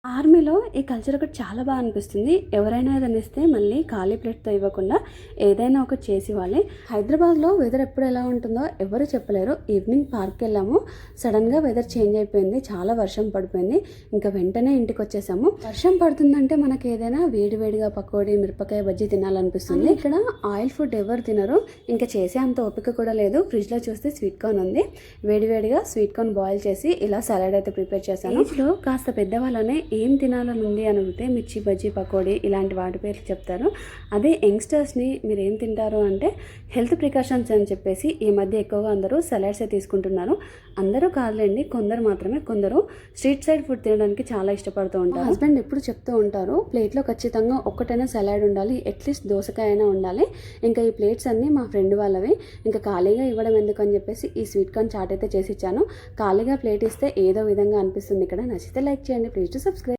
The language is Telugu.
ఆర్మీలో ఈ కల్చర్ ఒకటి చాలా బాగా అనిపిస్తుంది. ఎవరైనా ఏదైనా ఇస్తే మళ్ళీ ఖాళీ ప్లేట్తో ఇవ్వకుండా ఏదైనా ఒకటి చేసి ఇవ్వాలి. హైదరాబాద్లో వెదర్ ఎప్పుడు ఎలా ఉంటుందో ఎవరు చెప్పలేరు. ఈవినింగ్ పార్క్కి వెళ్ళాము. సడన్గా వెదర్ చేంజ్ అయిపోయింది. చాలా వర్షం పడిపోయింది. ఇంకా వెంటనే ఇంటికి వచ్చేసాము. వర్షం పడుతుందంటే మనకి ఏదైనా వేడివేడిగా పకోడీ, మిరపకాయ బజ్జీ తినాలనిపిస్తుంది. ఇక్కడ ఆయిల్ ఫుడ్ ఎవరు తినరు. ఇంకా చేసే అంత ఓపిక కూడా లేదు. ఫ్రిడ్జ్లో చూస్తే స్వీట్ కార్న్ ఉంది. వేడివేడిగా స్వీట్ కార్న్ బాయిల్ చేసి ఇలా సలాడ్ అయితే ప్రిపేర్ చేశాను. ఇంట్లో కాస్త పెద్దవాళ్ళనే ఏం తినాలని ఉంది అని అడిగితే మిర్చి బజ్జీ, పకోడీ ఇలాంటి వాటి పేర్లు చెప్తారు. అదే యంగ్స్టర్స్ని మీరు ఏం తింటారు అంటే హెల్త్ ప్రికాషన్స్ అని చెప్పేసి ఈ మధ్య ఎక్కువగా అందరూ సలాడ్సే తీసుకుంటున్నారు. అందరూ కాదులేండి, కొందరు మాత్రమే. కొందరు స్ట్రీట్ సైడ్ ఫుడ్ తినడానికి చాలా ఇష్టపడుతూ ఉంటారు. హస్బెండ్ ఎప్పుడు చెప్తూ ఉంటారు, ప్లేట్లో ఖచ్చితంగా ఒక్కటైనా సలాడ్ ఉండాలి, అట్లీస్ట్ దోసకాయ అయినా ఉండాలి. ఇంకా ఈ ప్లేట్స్ అన్నీ మా ఫ్రెండ్ వాళ్ళవి. ఇంకా ఖాళీగా ఇవ్వడం ఎందుకు అని చెప్పేసి ఈ స్వీట్ కార్న్ చాట్ అయితే చేసి ఇచ్చాను. ఖాళీగా ప్లేట్ ఇస్తే ఏదో విధంగా అనిపిస్తుంది. ఇక్కడ నచ్చితే లైక్ చేయండి, ప్లీజ్ టు సబ్స్క్రైబ్.